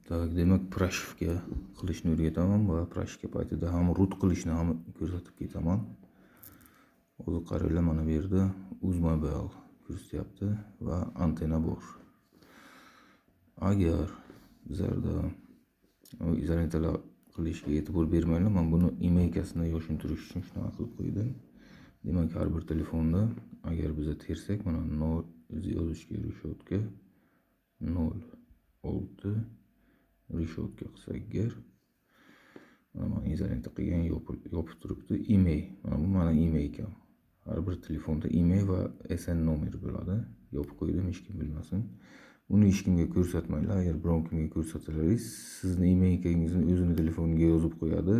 Tak, demak prashivka qilishni o'rgataman va prashivka paytida ham root qilishni ham ko'rsatib ketaman. Hozir qaranglar, mana bu yerda Uzmobile ko'rsatyapti va antenna bor. Agar bizlarda izolentalar qilishga e'tibor bermanglar, men buni imeykasini yoshintiirish uchun shunaqa qilib qo'ydim. Demak, har bir telefonda agar biz tersak, mana 0 yozish kerak, reshotka 06 reshotka qilsak agar, mana izolenta qilgan yopib turibdi. Email, mana bu meni emaykam. Har bir telefonda email va SN nomer bo'ladi. Yopib qo'ydim, hech kim bilmasin. Buni hech kimga ko'rsatmanglar. Agar biron kimga ko'rsatsangiz, sizni emaylingizning o'zini telefoniga yozib qo'yadi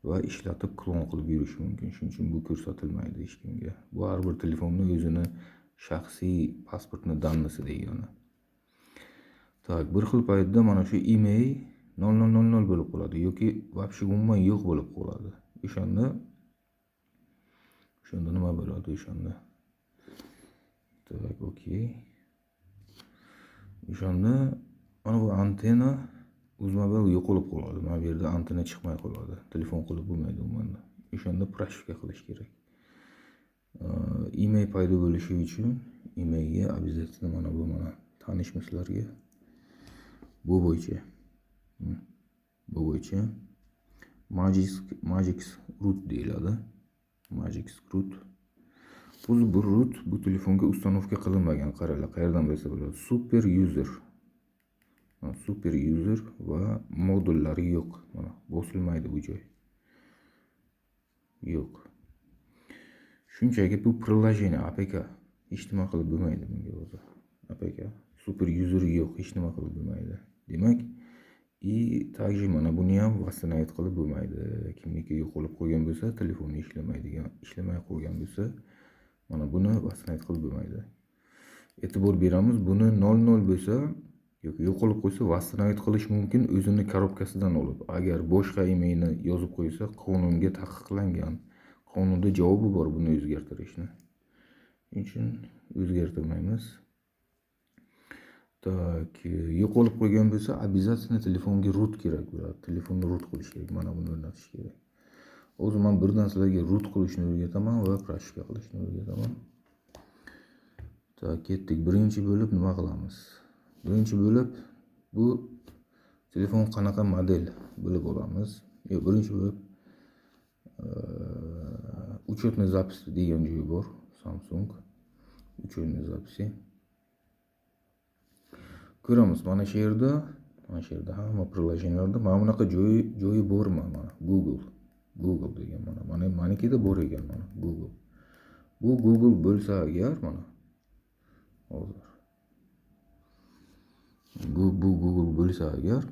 va ishlatib klon qilib yurishi mumkin. Shuning uchun bu ko'rsatilmaydi hech kimga. Bu har bir telefonning o'zini shaxsiy pasportni dannisi degani. Tak, bir xil paytda mana shu email 0000 bo'lib qoladi yoki вообще umuman yo'q bo'lib qoladi. O'shanda nima bo'ladi o'shanda? Tak, okey. O'shanda mana bu antenna Uzmobile yo'qolib qoladi. Mana bu yerda antenna chiqmay qoladi. Telefon qilib bo'lmaydi umuman. O'shanda prashivka qilish kerak. Email paydo bo'lishi uchun emailga обязательно mana bu tanishmi sizlarga? Bu bo'yicha Magix root deyiladi. Magix root. Bu root bu telefonga ustanovka qilinmagan. Qaranglar, qayerdan bilsa bo'ladi. Super user va modullari yo'q. Mana bosilmaydi bu joy. Yo'q. Shunchaki bu приложение APK. Hech nima qilib bo'lmaydi bunga o'zi. APK super user yo'q, hech nima qilib bo'lmaydi. Demak, также mana buni ham восстановить qilib bo'lmaydi. Kimniki yo'qolib qolgan bo'lsa, telefoni ishlamay qolgan bo'lsa, mana buni восстановить qilib bo'lmaydi. E'tibor beramiz, buni 00 bo'lsa yoki yo'qolib qo'ysa восстановить qilish mumkin o'zini korobkasidan olib. Agar boshqa emailni yozib qo'ysa, qonunga taqiqlangan. Qonunda javobi bor buni o'zgartirishni. Shuning uchun o'zgartirmaymiz. Tak, yo'qolib qo'ygan bo'lsa, обязательно telefonga root kerak bo'ladi. Telefonni root qilish kerak, mana buni o'rnatish kerak. Hozir men birdan sizlarga root qilishni o'rgataman va prashivka qilishni o'rgataman. Tak, ketdik. Birinchi bo'lib nima qilamiz? Birinchi bo'lib bu telefon qanaqa model bilib olamiz. Birinchi bo'lib учетный запись degan joyi bor. Samsung учетный записи. Ko'ramiz, mana shu yerda hamma приложенияларда mana bunaqa joyi bormi? Mana Google degan mana menikida bor ekan mana Google. Bu Google bo'lsa agar mana hozir bu Google bo'lsa agar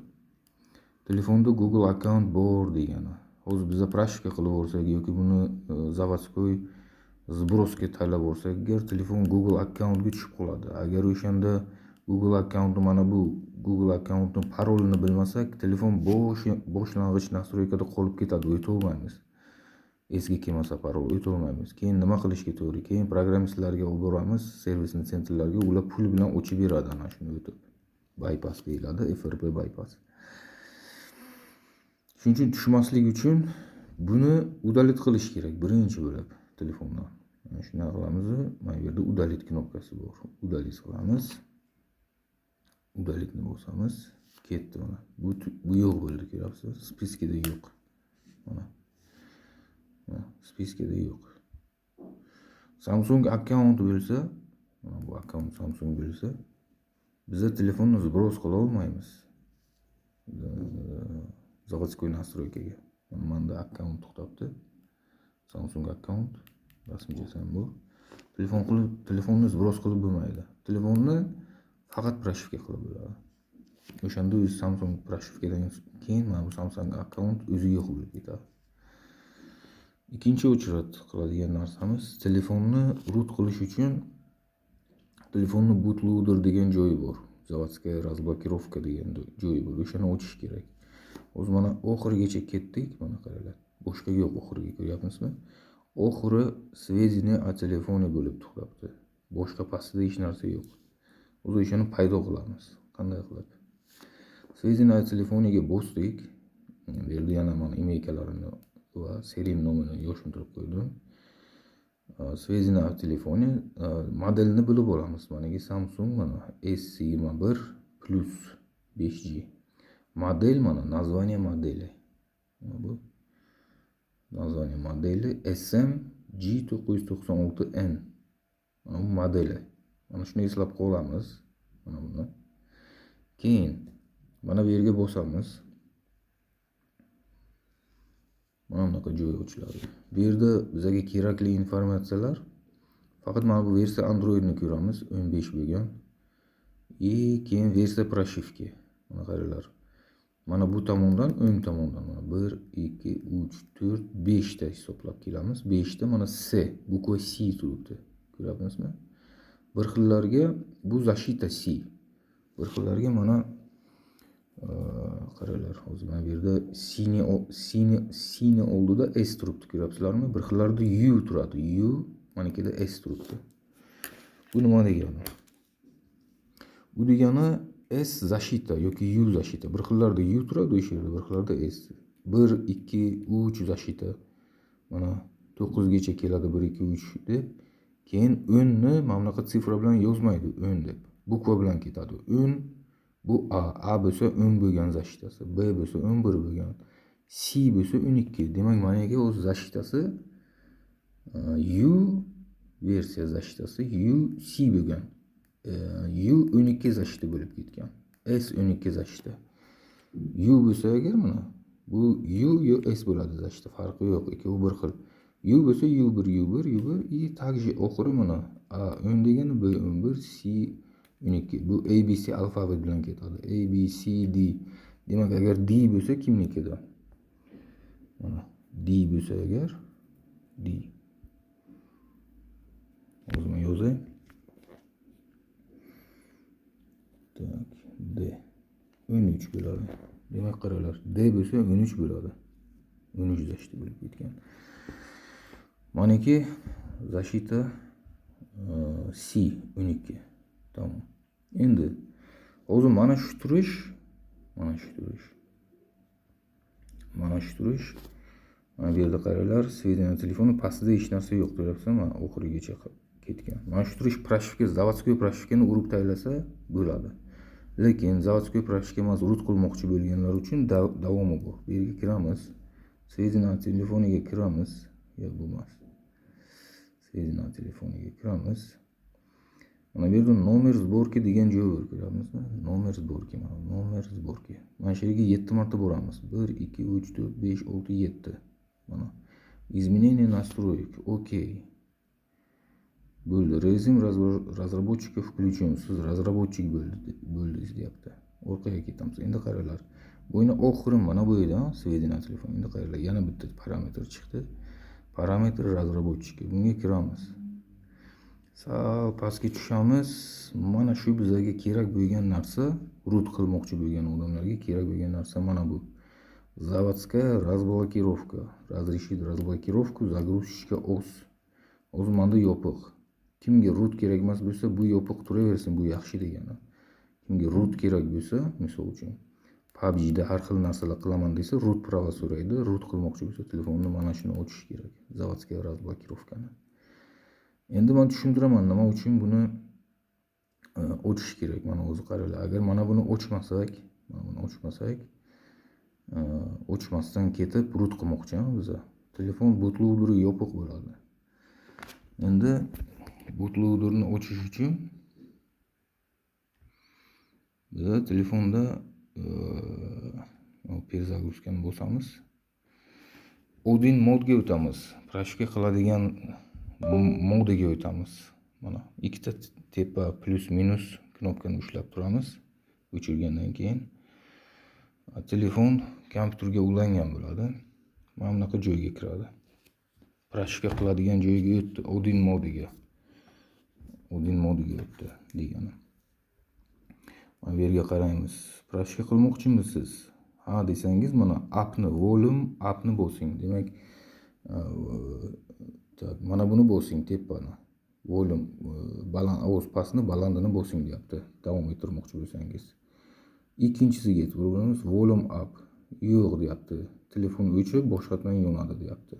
telefonda Google account bor degani. Hozir biz prashivka qilib olsak yoki buni заводской сбросga taylab olsak, agar telefon Google accountga tushib qoladi. Agar o'shanda Google accountni mana bu Google accountning parolini bilmasak, telefon boshlang'ich настройкада qolib ketadi, o'ta olmaymiz. Eski kelmasa parol o'ta olmaymiz. Keyin nima qilishga to'g'ri? Keyin programmistlarga olib boramiz, servisning sentrlarga, ular pul bilan o'chib beradi ana shuni o'tib. Bypass deyiladi, FRP bypass. Shuning uchun tushmaslik uchun buni udalit qilish kerak birinchi bo'lib telefondan. Mana shuni qilamiz. Mana bu yerda udalit knopkasi bor. Udalit qilamiz. Udalitni bosamiz, ketdi mana. Bu yo'q bo'ldi, ko'ryapsiz? Spiskada yo'q. Mana. Spiskada yo'q. Samsung akkaunt bo'lsa, mana bu akkaunt Samsung bo'lsa, biz telefonni сброс qila olmaymiz. Заводской настройкаga. Menda akkaunt to'xtabdi. Samsung akkaunt, rasmiy ham bu. Telefonni сброс qilib bo'lmaydi. Telefonni faqat prashivka qilib bo'ladi. O'shanda o'zi Samsung prashivkadan keyin mana bu Samsung akkaunt o'zi yo'q bo'lib ketadi. Ikkinchi uchrat qiladigan narsamiz, telefonni root qilish uchun telefonni bootloader degan joyi bor. Заводская разблокировка degan joyi bor. O'shani ochish kerak. O'zi mana oxirigacha ketdik, mana qaranglar. Boshqa yo'q oxiriga, ko'ryapsizmi? Oxiri сведения о телефоне bo'lib to'xtabdi. Boshqa pastida hech narsa yo'q. O'zi o'shani paydo qilamiz. Qanday qilib? Svezina telefoniga bosdik. Bu yerda yana mana emaykalarimni va serial nomerini yoshlantirib qo'ydim. Svezina telefoni modelini bilib olamiz. Maniki Samsung mana S21 Plus 5G. Model mana название modeli. Bu naзвание modeli SMG996N. Mana bu modeli. Mana shuni eslab qolamiz. Mana buni. Keyin mana bu yerga bosamiz. Mana bunaqa joy ochiladi. Bu yerda bizga kerakli informatsiyalar faqat mana bu versiya Androidni ko'ramiz, 15 bo'lgan. Keyin versiya pрошивки. Mana qaranglar. Mana bu tomondan, o'ng tomondan mana 1 2 3 4 5 ta hisoblab kelamiz. 5 ta mana S, bukva C turibdi. Ko'ryapsizmi? Bir xillarga bu защита C. Bir xillarga mana qaranglar, hozir mana bu yerda C'ni oldida S turibdi, ko'ryapsizlarmi? Bir xillarda U turadi. U, manikida S turibdi. Bu nima degani? Bu degani S защита yoki U защита. Bir xillarda U turadi o'sha yerda, bir xillarda S. 1 2 3 защита. Mana 9 gacha keladi 1 2 3 deb. Keyin 10ni mana bunaqa sifra bilan yozmaydi, 10 deb. Bukva bilan ketadi. 10 bu A bo'lsa 10 bo'lgan защитасы, B bo'lsa 11 bo'lgan, C bo'lsa 12. Demak, maniga o'z защитасы U versiya защитасы U C bo'lgan. U 12 защита bo'lib ketgan. S 12 защита. U bo'lsa agar mana bu U S bo'ladi защита, farqi yo'q. Ikkovi bir xil. U bo'lsa U1 и также oxiri mana A 10 degani B 11 C 12. Bu ABC alfabet bilan ketadi. A B C D. Demak, agar D bo'lsa kimnikida? Mana D bo'lsa agar D. O'zim yozay. Tak, D 13 bo'ladi. Demak, qaranglar, D bo'lsa 13 bo'ladi. 13 защита bo'lib ketgan. Maniki защита C 12. Tamam. Endi hozir mana shu turish, mana bu yerda qaranglar, Svedina telefoni pastida hech narsa yo'q, ko'ryapsizmi? Mana oxirigacha ketgan. Mana shu turish pрошивка, zavodskiy pрошивкani urib taylasa bo'ladi. Lekin zavodskiy pрошивка emas, root qilmoqchi bo'lganlar uchun davomi bor. Bu yerga kiramiz. Svedina telefoniga kiramiz. Yo'q, bo'lmas. Svedina telefoniga kiramiz. Mana bu yerda nomer sborki degan joy bor, ko'ryapsizmi? Nomer sborki, mana nomer sborki. Mana shu yerga 7 marta boramiz. 1 2 3 4 5 6 7. Mana изменение настроек. Окей. Bo'ldi. Rejim разработчиков включен. Siz разработчик bo'ldingiz deyapti. Orqaga ketamiz. Endi qaranglar. Bo'yni oxiri mana bu edi, Svedina telefon. Endi qaranglar, yana bitta parametr chiqdi. Parametr разработчики. Bunga kiramiz. Sal pastga tushamiz. Mana shu bizga kerak bo'lgan narsa, root qilmoqchi bo'lgan odamlarga kerak bo'lgan narsa mana bu. Заводская разблокировка. Разрешить разблокировку загрузчика ОС. Hozir menda yopiq. Kimga root kerak emas bo'lsa, bu yopiq turaversin, bu yaxshi degani. Kimga root kerak bo'lsa, misol uchun PUBG da har xil narsalar qilaman desa, root prava so'raydi. Root qilmoqchi bo'lsa, telefonni mana shuni ochish kerak. Заводская разблокировкani. Endi men tushuntiraman nima uchun buni ochish kerak. Mana o'zi qaranglar, agar mana buni ochmasak, ochmasdan ketib root qilmoqchi biza. Telefon bootloaderi yopiq bo'ladi. Endi bootloaderni ochish uchun biza telefonda перезагрузкani bosamiz. Odin modga o'tamiz. Pрошивка qiladigan modiga o'tamiz. Mana ikkita tepa plus minus knopkani ushlab turamiz. O'chirgandan keyin telefon kompyuterga ulangan bo'ladi. Mana bunaqa joyga kiradi. Pрошивка qiladigan joyga o'tdi, Odin modiga o'tdi degani. Mana bu yerga qaraymiz. Pрошивка qilmoqchimisiz? Ha desangiz, mana appni volume appni bosing. Demak, mana buni bosing, tepani. Volume baland, ovoz pastni balandini bosing deyapti. Davom ettirmoqchi bo'lsangiz. Ikkinchisiga e'tibor beramiz. Volume up. Yo'q deyapti. Telefon o'chib, boshqatdan yonadi deyapti.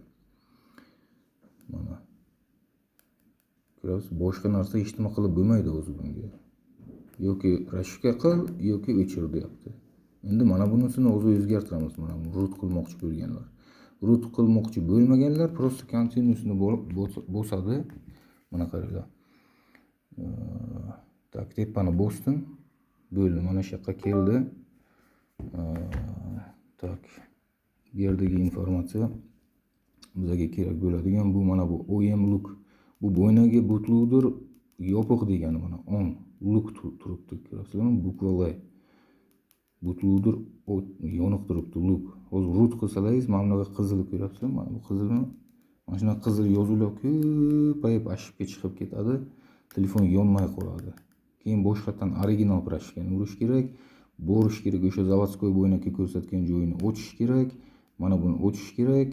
Mana. Ko'rasiz, boshqa narsa hech nima qilib bo'lmaydi o'zi bunga. Yoki rashka qil, yoki o'chir deyapti. Endi mana bunisini o'zi o'zgartiramiz. Mana root qilmoqchi bo'lganlar. Root qilmoqchi bo'lmaganlar prosta continuousni bosadi. Mana qaranglar. Tak, tepani bosdim. Bo'ldi. Mana shu yoqqa keldi. Tak. Bu yerdagi informatsiya bizga kerak bo'ladigan bu mana bu OEM look. Bu bo'ynaga bootloader yopiq degani mana on look turibdi. Ko'rasizlarmi? Bukva L. Bootloader yoniq turibdi look. Hozir root qilsalaringiz mana bunaqa qizil ko'ryapsizlarmi? Mana bu qizilmi? Mana shunaqa qizil yozuvlar ko'payib ashibga chiqib ketadi. Telefon yonmay qoladi. Keyin boshqatdan original prashkani urish kerak. Borish kerak, o'sha zavodskoy bo'ynakka ko'rsatgan joyini ochish kerak. Mana buni ochish kerak.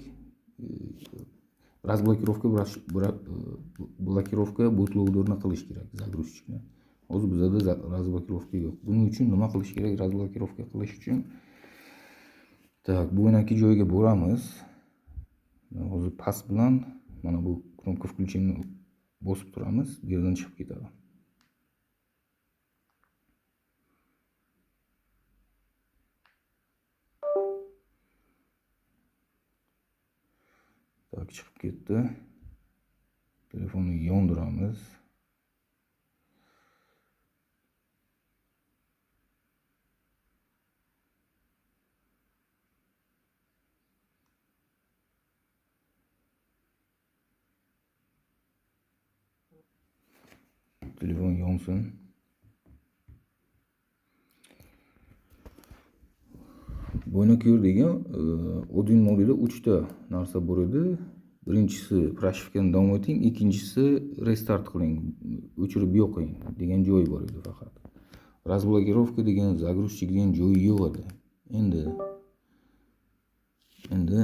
Blokirovka bootloaderni qilish kerak, загрузчикni. Hozir bizda razblokirovka yo'q. Buning uchun nima qilish kerak? Razblokirovka qilish uchun tak, bo'ynakki joyga boramiz. Hozir pas bilan mana bu knopka включения bosib turamiz, bu yerdan chiqib ketadi. Tak, chiqib ketdi. Telefonni yondiramiz. Telefon yonsin. Bo'ynak degan Odin modeli 3 ta narsa bor edi. Birinchisi prashivkani davom eting, ikkinchisi restart qiling, o'chirib yo'qing degan joyi bor edi faqat. Razblokirovka degan, загрузчик degan joyi yo'q edi. Endi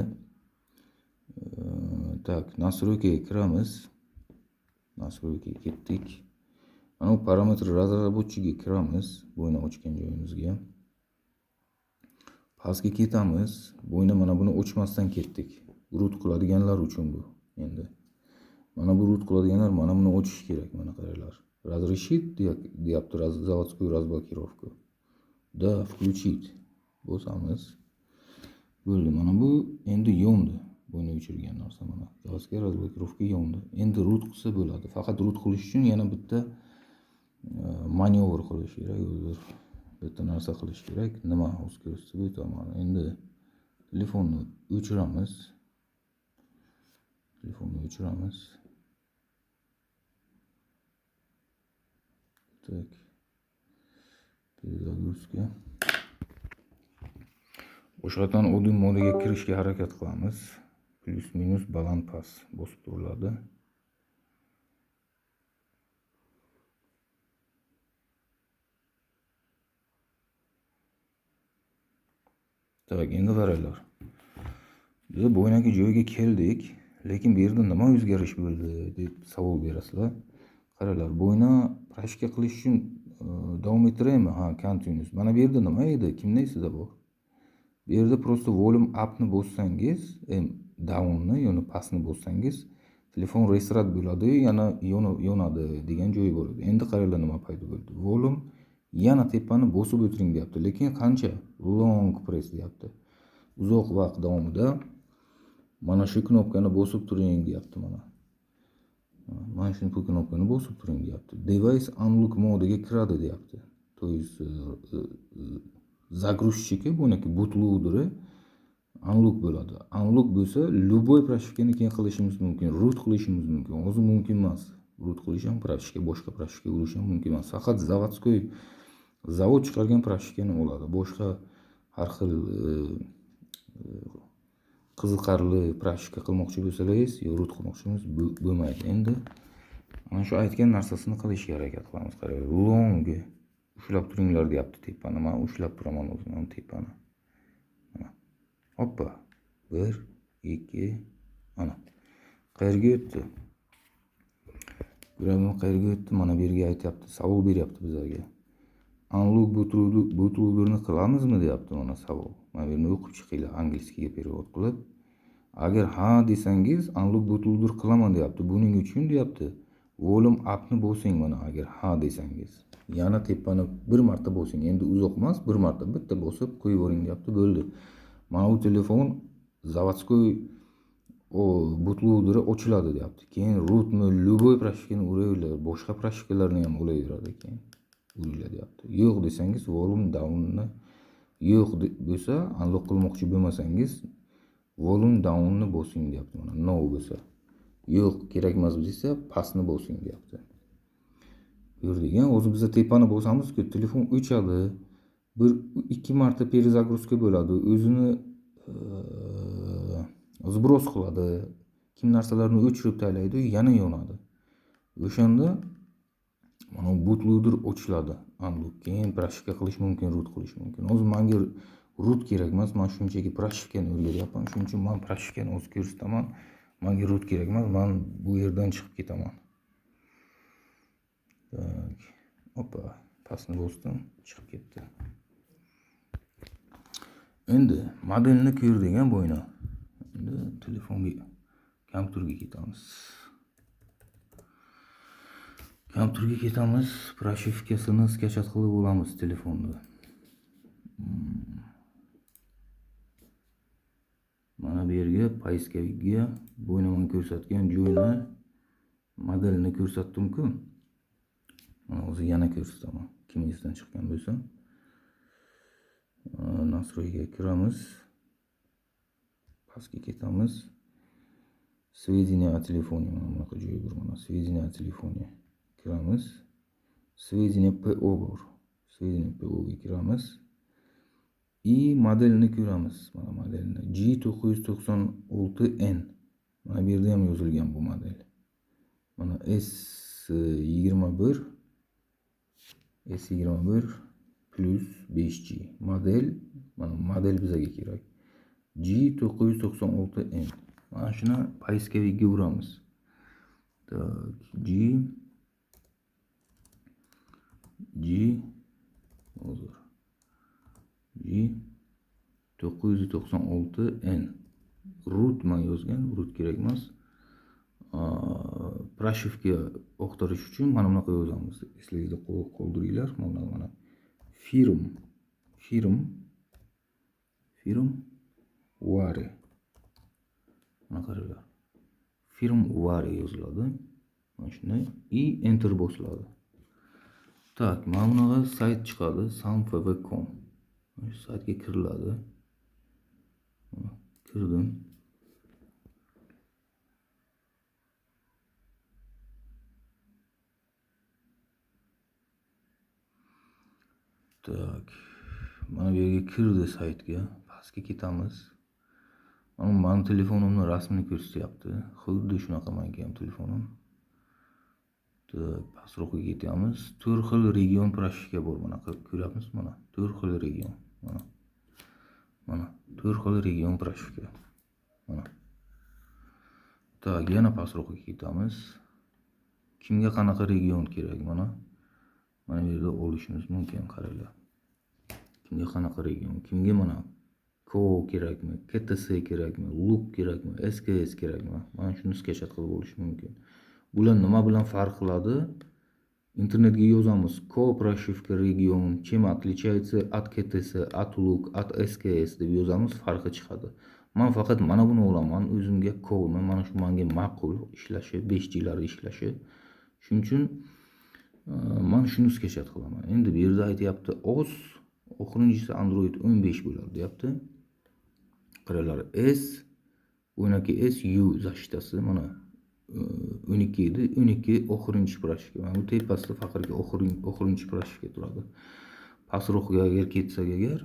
tak, настройкаga kiramiz. Настройкаga ketdik. Mana bu parametr разработчиga kiramiz, bo'yna ochgan joyimizga. Pastga ketamiz. Bo'yna mana buni ochmasdan ketdik. Root qiladiganlar uchun bu. Endi mana bu root qiladiganlar mana buni ochish kerak, mana qaranglar. Разрешить deyapti, заводскую разблокировку. Да, включить. Bosamiz. Bo'ldi. Mana bu endi yondi. Bo'yna o'chirgan narsa mana. Заводская разблокировка yondi. Endi root qilsa bo'ladi. Faqat root qilish uchun yana bitta manevr qilish kerak, o'zir. Bitta narsa qilish kerak. Nima hozir ko'rsatib o'taman. Endi telefonni o'chiramiz. Так. Перезагрузка. Boshqatdan Odin modiga kirishga harakat qilamiz. Plus minus baland pas bosib turiladi. Tak, endi qaranglar. Biz bo'ynaki joyga keldik, lekin bu yerda nima o'zgarish bo'ldi deb savol berasizlar. Qaranglar, bo'yna prashka qilish uchun davom ettiraymi? Ha, continuous. Mana bu yerda nima edi? Kimning esida bor? Bu yerda prosta volume upni bossangiz, downni, ya'ni pastni bossangiz, telefon restart bo'ladi, yana yonadi degan joyi bor edi. Endi qaranglar nima paydo bo'ldi. Volume yana tepani bosib o'tiring deyapti, lekin qancha? Long press deyapti. Uzoq vaqt davomida mana shu knopkani bosib turing deyapti mana. Mana shu knopkani bosib turing deyapti. Device unlock modiga kiradi deyapti. To есть загрузчики buniki bootloader unlock bo'ladi. Unlock bo'lsa, любой prashivkani keyin qilishimiz mumkin, root qilishimiz mumkin. Hozir mumkin emas. Root qilish ham prashivka, boshqa prashivka urish ham mumkin emas. Faqat zavodskoy zavod chiqargan prashivkani oladi. Boshqa har xil qiziqarli prashivka qilmoqchi bo'lsangiz, root qilmoqchimiz bo'lmaydi. Endi mana shu aytgan narsasini qilishga harakat qilamiz. Qaranglar, long ushlab turinglar deyapti tepani. Men ushlab turaman o'zim tepani. Mana. Hoppa. 1 2 mana. Qayerga o'tdi? Ko'ramizmi, qayerga o'tdi? Mana bu yerga aytyapti, savol beryapti bizlarga. unlock bootloaderni qilamizmi deyapti mana savol. Mana bu yerni o'qib chiqinglar angliyskiga perevod qilib. Agar ha desangiz unlock bootloader qilaman deyapti. Buning uchun deyapti volume upni bosing mana agar ha desangiz. Yana tepani bir marta bosing. Endi uzoq emas, bir marta bitta bosib qo'yib yuboring deyapti, bo'ldi. Mana bu telefon заводской bootloader ochiladi deyapti. Keyin rootmi, любой pрошивкani uraveradi, boshqa pрошивкаларni ham uraveradi keyin. Uringlar deyapti. Yo'q desangiz volume downni yo'q bo'lsa, unlock qilmoqchi bo'lmasangiz volume downni bosing deyapti mana. No bo'lsa. Yo'q, kerak emas desa, pastni bosing deyapti. Ko'rdingmi? O'zi biz tepani bosamiz-ku, telefon o'chadi. Bir ikki marta перезагрузка bo'ladi. O'zini zbros qiladi. Kim narsalarni o'chirib taylaydi, yana yonadi. O'shanda mana bootloader ochiladi. Unlock keyin pрошивка qilish mumkin, root qilish mumkin. O'zi menga root kerak emas, men shunchaki pрошивкani o'rgatyapman. Shuning uchun men pрошивкani o'zi ko'rsataman. Menga root kerak emas, men bu yerdan chiqib ketaman. Tak, opa, pastni bosdim, chiqib ketdi. Endi modelni ko'rdik ham bo'yni. Endi telefonga kompyuterga ketamiz. Kompyuterga ketamiz, pрошивкасini skachat qilib olamiz telefonni. Mana bu yerga poiskovikga bo'ynaman ko'rsatgan joyni modelini ko'rsatdim-ku. Mana o'zi yana ko'rsataman. Kim esdan chiqqan bo'lsa. Настройga kiramiz. Pastga ketamiz. Сведения о телефоне mana bunaqa joyi bor mana. Сведения о телефоне kiramiz. Сведения PO bor. Сведения PO ga kiramiz. И modelni ko'ramiz. Mana modelni G996N. Mana bu yerda ham yozilgan bu model. Mana S21 plus 5G model. Mana model bizga kerak. G996N. Mana shuni poiskovikga uramiz. Tak, hozir G996N. Root men yozgan, root kerak emas. Pрошивка o'qtirish uchun mana bunaqa yozamiz. Eslangizda qoldiringlar. Mana firmware. Mana qaranglar. Firmware yoziladi. Mana shunday и enter bosiladi. Tak, mana bunaqa sayt chiqadi, samfv.com. Mana shu saytga kiriladi. Kirdim. Tak, mana bu yerga kirdi saytga. Pastga ketamiz. Mana men telefonimni rasmini ko'rsatyapti. Xuddi shunaqa menga ham telefonim. Tak, pastroqqa ketamiz. 4 xil region pрошивка bor. Mana ko'ryapsizmi mana? 4 xil region. Mana 4 xil region pрошивка. Mana. Tak, yana pastroqqa ketamiz. Kimga qanaqa region kerak mana? Mana bu yerda olishimiz mumkin, qaranglar. Kimga qanaqa region, kimga mana Co kerakmi, KTS kerakmi, Loop kerakmi, SKS kerakmi? Mana shuni skachat qilib olish mumkin. Bular nima bilan farq qiladi? Internetga yozamiz Co прошивка region, чем отличается от KTS, от Loop, от SKS deb yozamiz, farqi chiqadi. Men faqat mana buni olaman, o'zimga Co'ni, mana shu menga ma'qul ishlashi, 5G lar ishlashi. Shuning uchun men shuni skachat qilaman. Endi bu yerda aytayapti, OS oxirgisi Android 15 bo'ladi deyapti. Qaranglar, S o'ynaki SU zashtasi mana 12 edi. 12 oxirgi pрошивка. Mana bu tepasida faqatga oxirgi pрошивка turadi. Pastroqqa agar ketsak agar,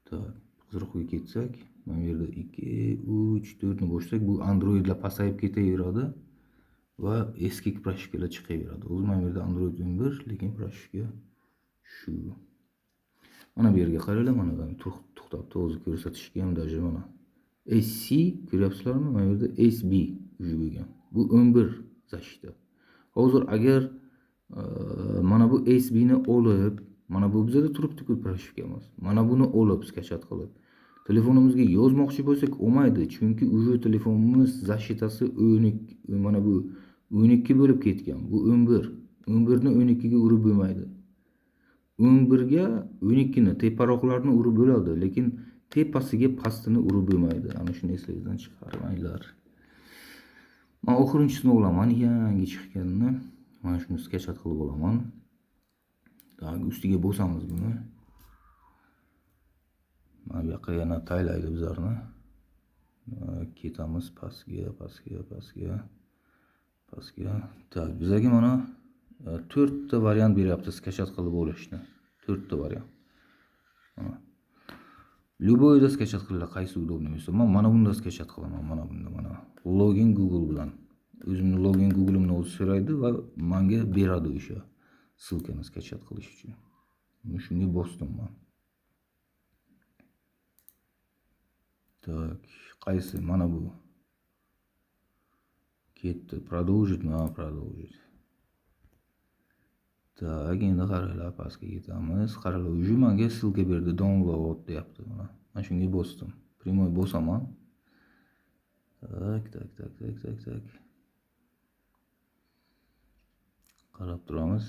tak, pastroqqa ketsak, mana bu yerda 2, 3, 4 ni boshlasak, bu Androidlar pasayib ketaveradi va eski pрошивкаlar chiqaveradi. O'zi mana bu yerda Android 11, lekin pрошивка shu. Mana bu yerga qaranglar, mana to'xtabdi, o'zi ko'rsatishga ham даже mana SC ko'ryapsizlarmi? Mana bu yerda SB bo'lgan. Bu 11 zashta. Hozir agar Mana bu SB'ni olib, mana bu bizada turibdi-ku proshivkamiz. Mana buni olib skachat qilib telefonimizga yozmoqchi bo'lsak olmaydi, chunki уже telefonimiz защитasi 12, mana bu 12 bo'lib ketgan. Bu 11. 11 ni 12 ga urib bo'lmaydi. 11 ga 12 ni teparoqlarni urib bo'ladi, lekin tepasiga pastini urib bo'lmaydi. Ana shuni esingizdan chiqarmanglar. Men oxirinchisi olaman, yangi chiqqanini. Mana shuni skachat qilib olaman. Tak, ustiga bosamiz buni. Mana bu yoqqa yana taylaydi bizlarni. Ketamiz pastga. Tak, bizlarga mana 4 ta variant beryapti skachat qilib olishni. 4 ta variant. Mana. Любойda skachat qilinglar, qaysi udobniy bo'lsa. Men mana bunda skachat qilaman, mana bunda, mana. Login Google bilan. O'zimni login Google'imni o'zi so'raydi va menga beradi o'sha ссылкani skachat qilish uchun. Shunga bosdim men. Так, qaysi? Mana bu. Ketdi. Продолжить, продолжить. Так, endi qaranglar, pastga ketamiz. Qaranglar, уже menga ссылка berdi, download deyapti mana. Men shunga bosdim. Primoy bosaman. Tak. Qarab turamiz.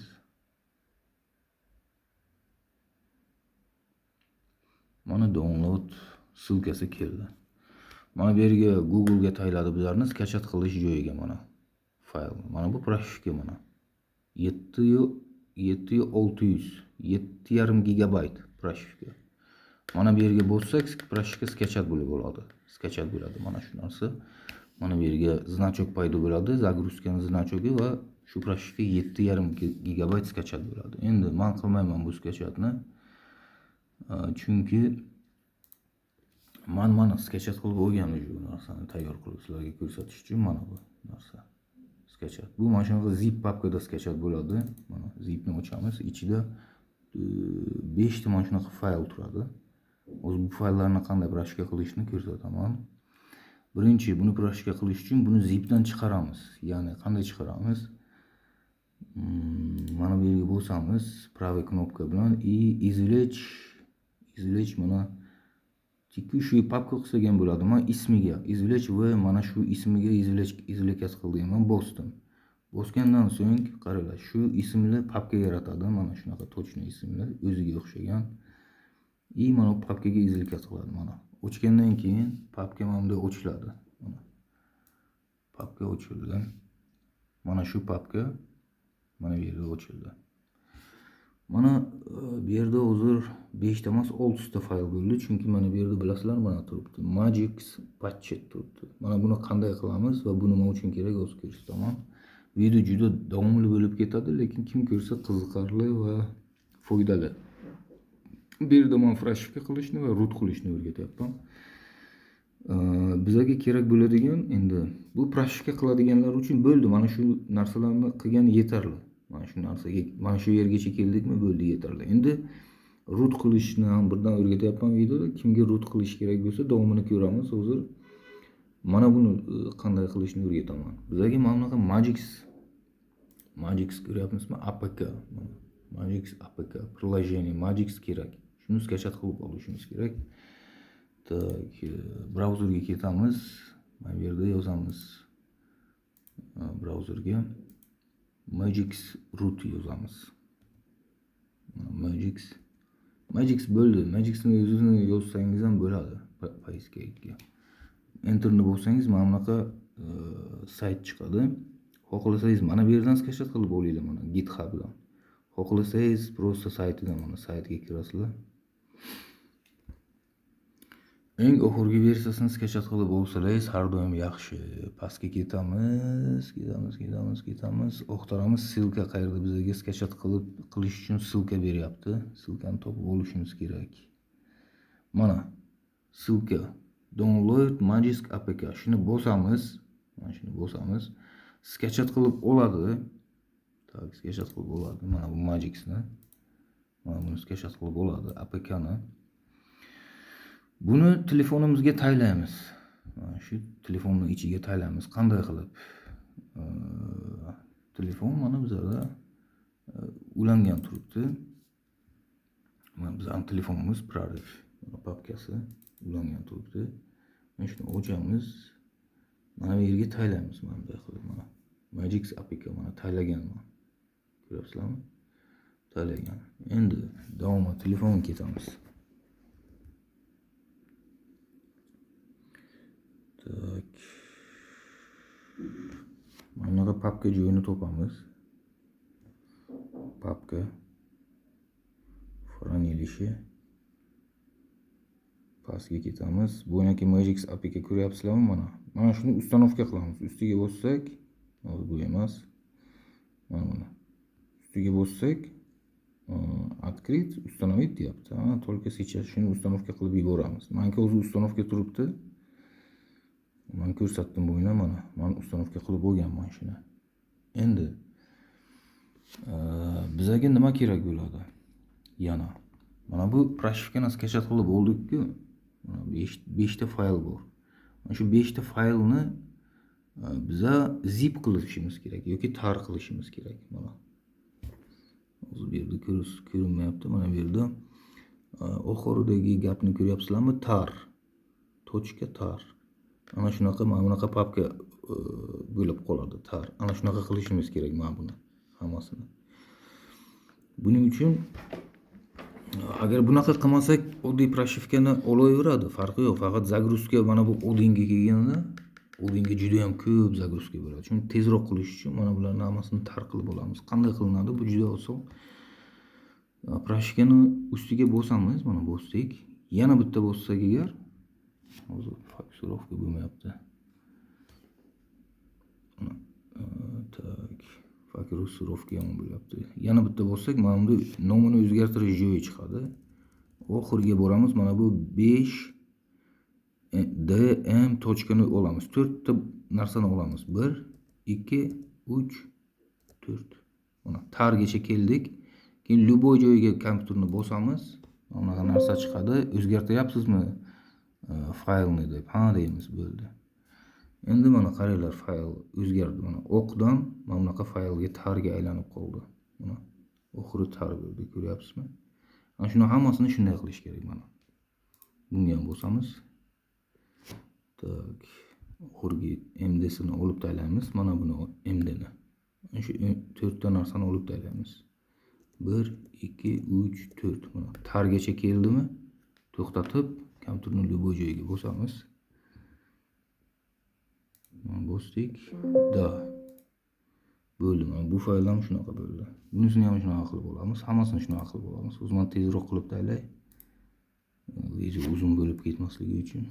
Mana download ссылкасы keldi. Mana bu yerga Google ga tayladi bizlarni skachat qilish joyiga mana. Fayl. Mana bu proshivka mana. 7,5 gigabayt proshivka. Mana bu yerga bossak proshivka skachat bo'lib bo'ladi. Skachat bo'ladi mana shu narsa. Mana bu yerga значок paydo bo'ladi, загрузкаning значоgi va shu proshivka 7,5 gigabayt skachat bo'ladi. Endi men qilmayman bu skachatni. Chunki mana skachat qilib olgan bu narsani tayyor qilib sizlarga ko'rsatish uchun mana bu narsa skachat. Bu mana shunaqa zip papkada skachat bo'ladi. Mana zipni ochamiz, ichida 5 ta mana shunaqa fayl turadi. O'z bu fayllarni qanday proshivka qilishni ko'rsataman. Birinchi, buni proshivka qilish uchun buni zipdan chiqaramiz. Ya'ni qanday chiqaramiz? Mana bu yerga bosamiz, правый knopka bilan извлечь mana tikku shu papka qilsak ham bo'ladi. Men ismiga извлечь va mana shu ismiga извлекать qildim. Men bosdim. Bosgandan so'ng qaranglar, shu ismli papka yaratadi. Mana shunaqa точный ismli, o'ziga o'xshagan. Mana bu papkaga извлекать qiladi mana. Ochgandan keyin papka mana bunday ochiladi. Mana. Papka ochildi. Mana shu papka mana bu yerda ochildi. Mana bu yerda hozir 5 ta emas 6 ta fayl bo'ldi, chunki mana bu yerda bilasizlar, mana turibdi. Magix Patchet turibdi. Mana buni qanday qilamiz va bu nima uchun kerak o'zi ko'rsataman. Video juda davomli bo'lib ketadi, lekin kim ko'rsa qiziqarli va foydali. Bu yerda men proshivka qilishni va root qilishni o'rgatyapman. Bizlarga kerak bo'ladigan endi bu proshivka qiladiganlar uchun bo'ldi. Mana shu narsalarni qilgan yetarli. Mana shu narsaga, mana shu yergacha keldikmi, bo'ldi, yetarli. Endi root qilishni ham birdan o'rgatyapman videoda. Kimga root qilish kerak bo'lsa, davomini ko'ramiz. Hozir mana buni qanday qilishni o'rgataman. Bizlarga mana bunaqa Magix ko'ryapmizmi? APK. Magix APK приложение Magix kerak. Shuni skachat qilib olishimiz kerak. Tak, brauzerga ketamiz. Mana bu yerda yozamiz. Brauzerga Magix root yozamiz. Magix bo'ldi. Magixni o'zini yozsangiz ham bo'ladi. Poiskga. Enterni bossangiz mana bunaqa sayt chiqadi. Xohlasangiz mana bu yerdan skachat qilib olinglar mana GitHubdan. Xohlasangiz просто saytidan mana saytga kirasizlar. Eng oxirgi versiyasini skachat qilib olsangiz har doim yaxshi. Pastga ketamiz. Oxtaramiz, ссылка qayerda bizga skachat qilish uchun ссылка beryapti. Ссылкani topib olishimiz kerak. Mana ссылка download Magix APK. Shuni bosamiz. Mana shuni bosamiz. Skachat qilib oladi. Tak, skachat qilib oladi. Mana bu Magixni. Mana buni skachat qilib oladi APKni. Buni telefonimizga taylaymiz. Mana shu telefonning ichiga taylaymiz. Qanday qilib? Telefon mana bizda ulangan turibdi. Mana bizning telefonimiz prorif. Mana papkasi ulangan turibdi. Mana shuni ochamiz. Mana bu yerga taylaymiz mana bunday qilib mana. Magix APK mana taylaganman. Ko'ryapsizlarmi? Taylagan. Endi davomiy telefonga ketamiz. Tak. Mana bunaqa papka joyini topamiz. Papka. Хранилище. Pastga ketamiz. Bu yoki Magix APK ko'ryapsizlarmi mana? Mana shuni ustanovka qilamiz. Ustiga bossak, bu emas. Mana buni. Ustiga bossak, открыть, установить deyapti. Только сейчас shuni ustanovka qilib yuboramiz. Menga o'zi ustanovka turibdi. Men ko'rsatdim bu o'yinni mana. Men ustanovka qilib bo'lganman shuni. Endi bizga nima kerak bo'ladi? Yana mana bu pрошивканы skachat qilib oldik-ku. Mana 5 ta fayl bor. Mana shu 5 ta faylni biza zip qilishimiz kerak yoki tar qilishimiz kerak. Mana o'zi bu yerda ko'rinmayapti. Mana bu yerda oxiridagi gapni ko'ryapsizlarmi? Tar. .tar. Ana shunaqa mana bunaqa papka bo'lib qoladi. Tar. Ana shunaqa qilishimiz kerak mana buni hammasini. Buning uchun agar bunaqa qilmasak, oddiy pрошивканы olaveradi, farqi yo'q. Faqat загрузка mana bu odinga kelganda, odinga juda ham ko'p загрузка bo'ladi. Shuni tezroq qilish uchun mana bularni hammasini tar qilib olamiz. Qanday qilinadi? Bu juda oson. Pрошивканы ustiga bosamiz, mana bosdik. Yana bitta bossak agar, hozir fokusirovka bo'lmayapti. Tak. Fokusirovka ham bo'lyapti. Yana bitta bossak, mana bunda nomini o'zgartirish joyi chiqadi. Oxiriga boramiz. Mana bu 5 dm точканы olamiz. 4 ta narsani olamiz. 1 2 3 4. Mana targacha keldik. Keyin любой joyga kompyuterni bosamiz. Mana narsa chiqadi. O'zgartiryapsizmi faylni deb. Ha deymiz, bo'ldi. Endi mana qaranglar, fayl o'zgardi. Mana o'qdan mana bunaqa faylga targa aylanib qoldi. Mana oxiri tar bo'ldi, ko'ryapsizmi? Ana shuni hammasini shunday qilish kerak mana. Bunga ham bosamiz. Tak, oxirgi MD'sini olib taylaymiz. Mana buni MD'ni. Mana shu 4 ta narsani olib taylaymiz. 1 2 3 4. Mana targacha keldimi? To'xtatib, kompyuterning любой joyiga bosamiz. Bosdik. Da. Bo'ldi. Mana bu fayl ham shunaqa bo'ldi. Bunisini ham shunaqa qilib olamiz. Hammasini shunaqa qilib olamiz. O'zi men tezroq qilib taylay. Video uzun bo'lib ketmasligi uchun.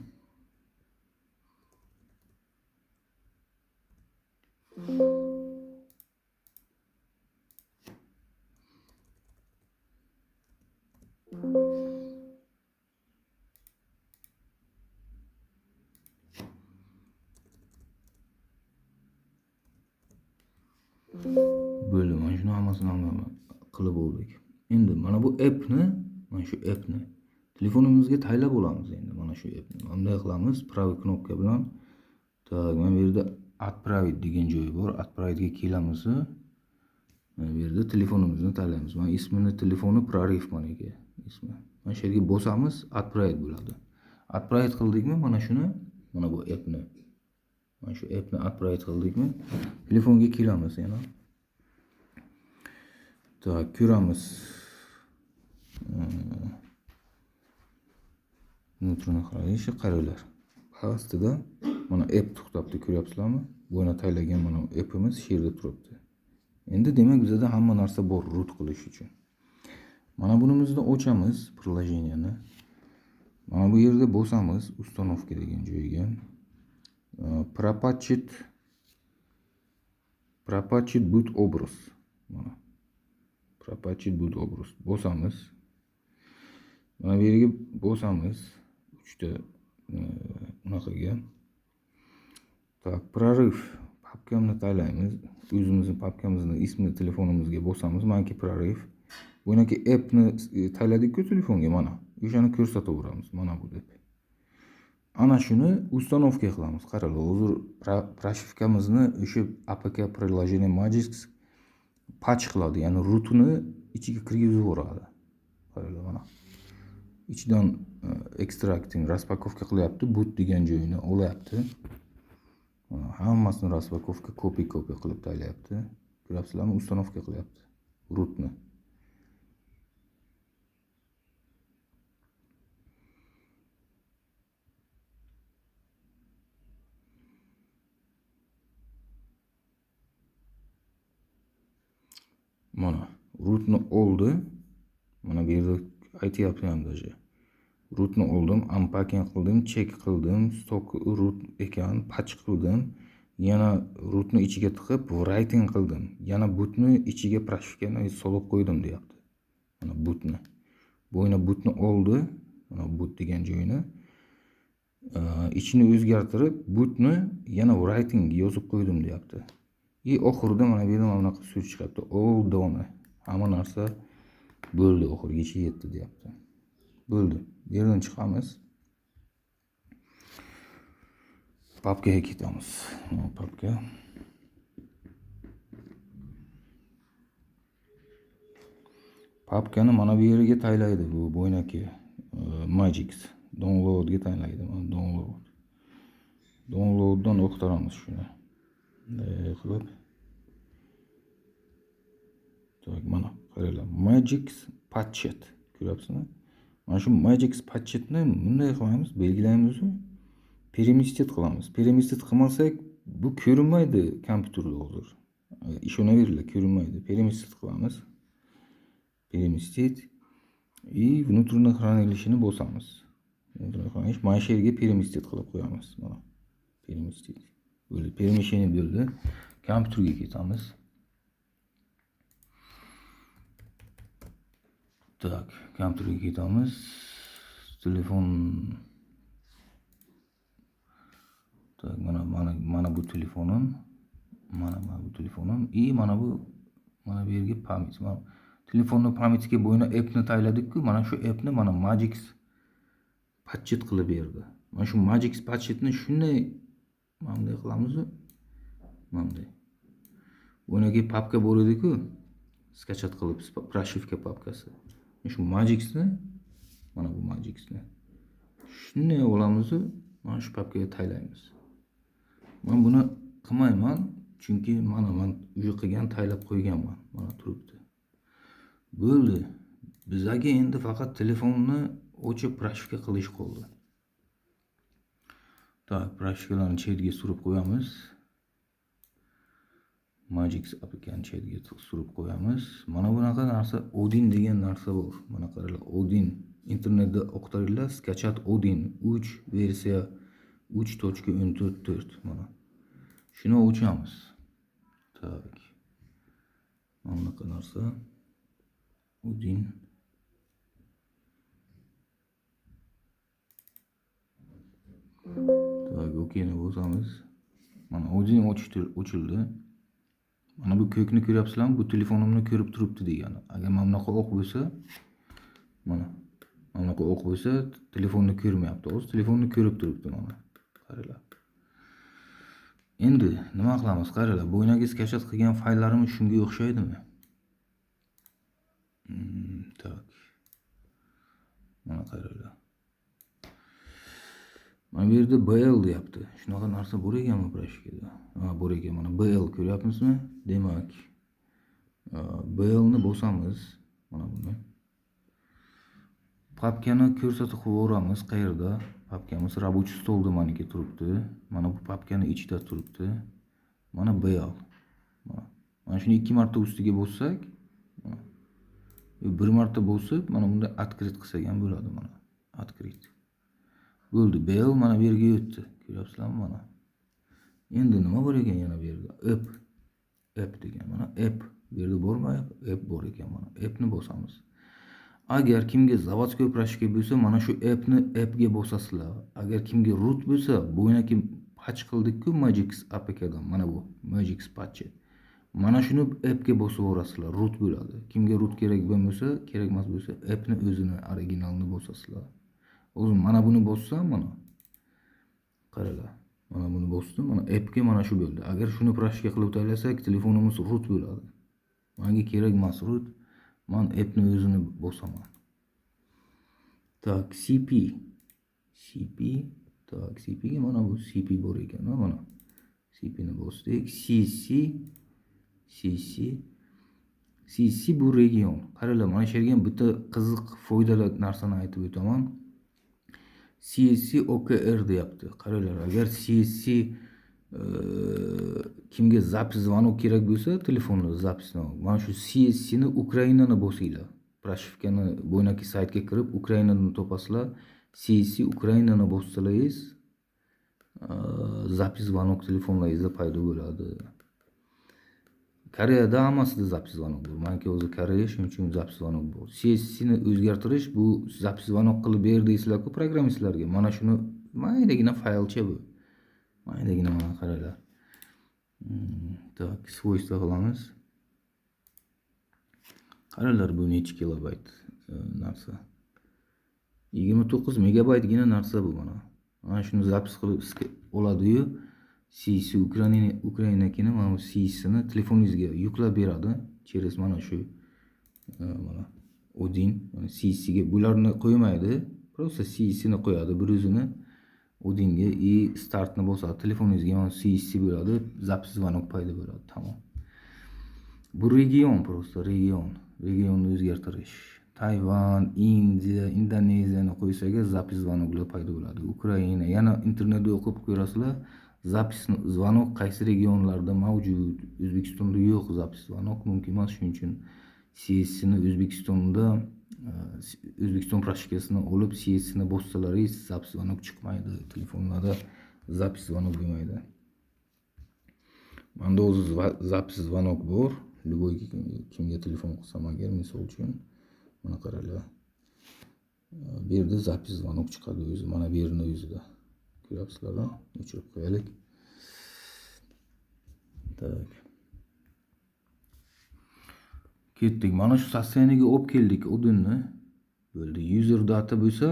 Bo'ldi. Mana shuni hammasini qilib oldik. Endi mana bu appni, mana shu appni telefonimizga taylab olamiz endi. Mana shu appni. Bunday qilamiz, правый knopka bilan. Tak, mana bu yerda отправить degan joyi bor. Отправить ga kelamiz. Mana bu yerda telefonimizni taylaymiz. Mana ismini, telefoni prorif meniki ismi. Mana shu yerga bosamiz, отправить bo'ladi. Отправить qildikmi mana shuni, mana bu appni. Mana shu appni отправить qildikmi, telefonga kelamiz yana. Tak, ko'ramiz. Nutrini qarayshi, qaranglar. Pastida mana app to'xtabdi, ko'ryapsizlarmi? Buni taylagan mana appimiz shu yerda turibdi. Endi demak bizda hamma narsa bor root qilish uchun. Mana bunimizni ochamiz, приложениeni. Mana bu yerda bosamiz, установка degan joyiga. Пропатчит boot образ. Mana. Пропатчит boot образ. Bosamiz. Mana bu yerga bosamiz. 3 ta bunaqaga. Tak, prorif papkamni taylaymiz. O'zimizning papkamizning ismini telefonimizga bosamiz. Meniki prorif. Buniki appni tayladik-ku telefonga mana. O'shani ko'rsataveramiz. Mana bu deb. Ana shuni установка qilamiz. Qaranglar, hozir pрошивкamizni o'sha APK приложение Magix patch qiladi, ya'ni rootini ichiga kirgizib yuboradi. Qaranglar mana. İçidan extracting raspakovka qilyapti, boot degan joyini olyapti. Hammasini raspakovka copy qilib taylayapti. Ko'ryapsizlarmi? Ustanovka qilyapti rootni. Mana rootni oldi. Mana bu yerda aytyapti ham даже. Rootni oldim, unpacking qildim, check qildim, stock root ekan, patch qildim. Yana rootni ichiga tiqib, writing qildim. Yana bootni ichiga pрошивкani solib qo'ydim deyapti. Mana bootni. Bo'yna bootni oldi, mana boot degan joyini. İchini o'zgartirib, bootni yana writing yozib qo'ydim deyapti. Oxirida mana bu yerda mana bunaqa so'z chiqyapti. All done. Hamma narsa bo'ldi, oxirigacha yetdi deyapti. Bo'ldi. Bu yerdan chiqamiz. Papkaga ketamiz. Papka. Papkani mana bu yerga taylaydi bu bo'ynaki Magix. Downloadga taylaydi. Mana download. Downloaddan o'qtiramiz shuni. Qilib. Tak, mana qaranglar. Magix Patchet. Ko'ryapsizmi? Mana shu Magix Patchetni bunday qilamiz, belgilaymiz. Permisted qilamiz. Permisted qilmasak bu ko'rinmaydi kompyuterda hozir. Ishonaveringlar, ko'rinmaydi. Permisted qilamiz. Permisted внутренний хранилishini bosamiz. Внутренний хранилиsh mana shu yerga permisted qilib qo'yamiz. Mana permisted. Bo'ldi, permission bo'ldi. Kompyuterga ketamiz. Tak, kompyuterga ketamiz. Telefon. Tak, mana bu telefonim. Mana bu telefonim. Mana bu yerga pamit. Telefonni pamitiga bo'yna appni tayladik-ku, mana shu appni mana Magix Patchet qilib berdi. Mana shu Magix Patchetni shunday bunday qilamiz. Bunday. Bo'ynaga papka bor edi-ku, skachat qilib, pрошивка papkasi. Shu Magixni, mana bu Magixni shunday olamiz, mana shu papkaga taylaymiz. Men buni qilmayman, chunki men uy qilgan, taylab qo'yganman. Mana turibdi. Bo'ldi. Bizga endi faqat telefonni o'chib pрошивка qilish qoldi. Tak, pрошивкаlarni chetga surib qo'yamiz. Magix applikani chetga surib qo'yamiz. Mana bunaqa narsa Odin degan narsa bor. Mana qaranglar, Odin internetda o'qitaringlar, skachat Odin 3 versiya 3.14.4 mana. Shuni o'chamiz. Tak. Mana bunaqa narsa Odin. Tak, okeyni bosamiz. Mana Odin o'childi. Mana bu ko'kni ko'ryapsizlarmi? Bu telefonimni ko'rib turibdi degani. Agar mana bunaqa o'q bo'lsa, mana bunaqa o'q bo'lsa, telefonni ko'rmayapti. O'zi telefonni ko'rib turibdi mana. Qaranglar. Endi nima qilamiz? Qaranglar, bo'ynaga skachat qilgan fayllarimiz shunga o'xshaydimi? Tak. Mana qaranglar. Mana bu yerda BL deyapti. Shunaqa narsa bor ekanmi pрошивкада? Bor ekan. Mana BL ko'ryapsizmi? Demak, BL ni bosamiz. Mana buni. Papkani ko'rsatib qo'yamiz. Qayerda? Papkamiz рабочий stolda meniki turibdi. Mana bu papkani ichida turibdi. Mana BL. Mana shuni 2 marta ustiga bossak, bir marta bosib, mana bunda открыть qilsak ham bo'ladi mana. Открыть. Bo'ldi, BL mana bu yerga o'tdi. Ko'ryapsizlarmi mana? Endi nima bor ekan yana bu yerda? App degan mana app. Bu yerda bormi? App bor ekan mana. Appni bosamiz. Agar kimga zavodskoy pрошивка bo'lsa, mana shu appga bosasizlar. Agar kimga root bo'lsa, bo'ynaki patch qildik-ku Magix APKdan. Mana bu Magix Patchet. Mana shuni appga bosib o'rasizlar, root bo'ladi. Kimga root kerak bo'lmasa, kerak emas bo'lsa, appni o'zini originalini bosasizlar. O'zim mana buni bossam, mana qaranglar. Mana buni bosdim, mana appga mana shu bo'ldi. Agar shuni pрошивка qilib taylasak, telefonimiz root bo'ladi. Menga kerak Masrur. Men appni o'zini bosaman. Tak, CP. Tak, CP ga mana bu CP bor ekan, mana. CP ni bosdik. CC bu region. Qaranglar, mana shu yerga bitta qiziq foydali narsani aytib o'taman. CSC OKR deyapti. Qaranglar, agar CSC kimga zapis звонок kerak bo'lsa, telefonda zapisni. Mana shu CSC ni Ukrainani bosinglar. Prashivkani bo'ynaki saytga kirib, Ukrainani topasizlar. CSC Ukrainani bossalaringiz, zapis звонок telefonlaringizda paydo bo'ladi. Koreyada hammasida zapis звонок bor. Menga o'zi Koreya, shuning uchun zapis звонок bor. CSC ni o'zgartirish bu zapis звонок qilib berdiysizlar-ku programmistlarga. Mana shuni maydagina faylcha bu. Maydagina mana qaranglar. Tak, svойства qilamiz. Qaranglar, bu necha kilobayt narsa. 29 megabaytgina narsa bu mana. Mana shuni zapis qilib oladi-yu, CSC Ukrainakini mana bu CSC ni telefoningizga yuklab beradi. Через mana shu mana Odin, mana CSC ga bularni qo'ymaydi. Просто CSC ni qo'yadi, bir o'zini Odinga startni bosadi. Telefoningizga mana CSC bo'ladi, zapis звонок paydo bo'ladi. Tamom. Bu region, просто regionni o'zgartirish. Tayvan, Indiya, Indoneziyani qo'ysaga zapis звонокlar paydo bo'ladi. Ukraina, yana internetda o'qib ko'rasizlar. Zapis звонок qaysi regionlarda mavjud? O'zbekistonda yo'q zapis звонок, mumkin emas. Shuning uchun CSC ni O'zbekistonda O'zbekiston prashkasini olib CSC ni bossalaringiz zapis звонок chiqmaydi. Telefonlarda zapis звонок bo'lmaydi. Menda o'zi zapis звонок bor. Любой kimga telefon qilsam agar, misol uchun mana qaranglar. Bu yerda zapis звонок chiqadi o'zi, mana bu yerning o'zida. Ko'ryapsizlar-mi? O'chirib qo'yaylik. Tak. Ketdik. Mana shu sostoyaniyaga olib keldik Odinni. Bo'ldi. User data bo'lsa,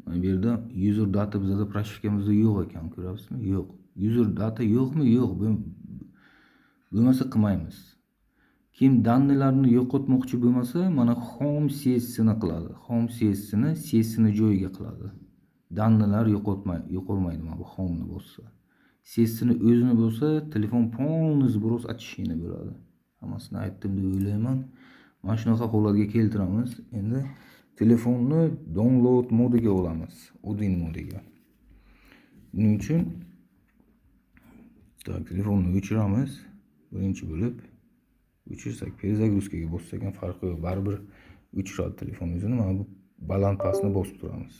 mana bu yerda user data bizda prashivkamizda yo'q ekan, ko'ryapsizmi? Yo'q. User data yo'qmi? Yo'q. Bo'lmasa qilmaymiz. Kim dannilarni yo'qotmoqchi bo'lmasa, mana home CSC ni qiladi. Home CSC ni CSC ni joyiga qiladi. Dannilar yo'qolmaydi mana bu home ni bossa. CSC ni o'zini bo'lsa, telefon полностью biroz очищение bo'ladi. Hammasini aytdim deb o'ylayman. Mana shunaqa holatga keltiramiz. Endi telefonni download modiga olamiz, Odin modiga. Buning uchun telefonni o'chiramiz. Birinchi bo'lib o'chirsak, перезагрузкаga bossak ham farqi yo'q. Baribir o'chiradi telefon o'zini. Mana bu baland pastni bosib turamiz.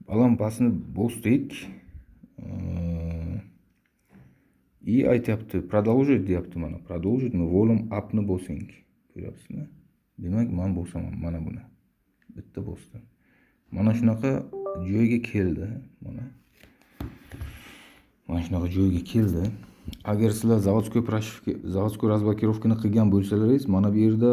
Baland pastni bosdik. Aytyapti, продолжить deyapti mana. Продолжить mi? Volume upni bosing. Ko'ryapsizmi? Demak, men bosaman mana buni. Bitta bosdim. Mana shunaqa joyga keldi, mana. Mana shunaqa joyga keldi. Agar sizlar zavodskoy razблокировкani qilgan bo'lsalaringiz, mana bu yerda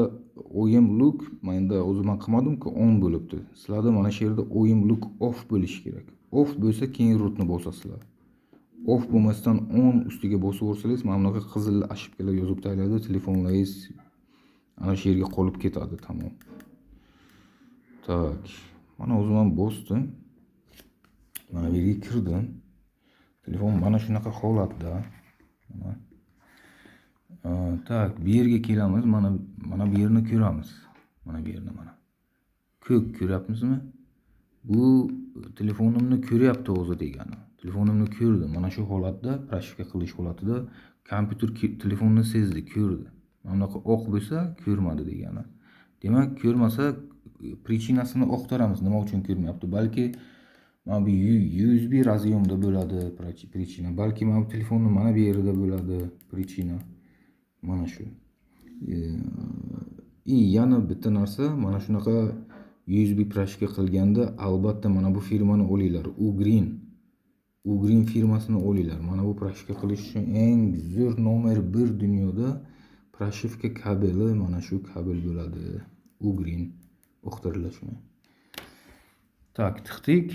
OEM look, menda o'zim qilmadim-ku, on bo'libdi. Sizlarda mana shu yerda OEM look off bo'lishi kerak. Off bo'lsa, keyin rootni bosasizlar. Off bo'lmasdan on ustiga bosib o'rsangiz, mana bunaqa qizil ashibkalar yozib tayyorlaydi, telefonlaringiz ana shu yerga qolib ketadi, tamom. Tak, mana o'zim ham bosdim. Mana bu yerga kirdim. Telefon mana shunaqa holatda. Tak, bu yerga kelamiz. Mana bu yerni ko'ramiz. Mana bu yerni mana. Ko'k ko'ryapmizmi? Bu telefonimni ko'ryapti o'zi degani. Telefonimni ko'rdi. Mana shu holatda, prashivka qilish holatida kompyuter telefonni sezdi, ko'rdi. Mana bunaqa oq bo'lsa, ko'rmadi degani. Demak, ko'rmasa prichinasini oqtaramiz. Nima uchun ko'rmayapti? Balki mana bu USB razъемda bo'ladi prichina. Balki mana bu telefonning mana bu yerida bo'ladi prichina. Mana shu. Yana bitta narsa, mana shunaqa USB prashka qilganda albatta mana bu firmani olinglar. Ugreen firmasini olinglar. Mana bu prashka qilish uchun eng zo'r nomer 1 dunyoda prashivka kabeli mana shu kabel bo'ladi. Ugreen o'qtiringlar shuni. Tak, tiqdik.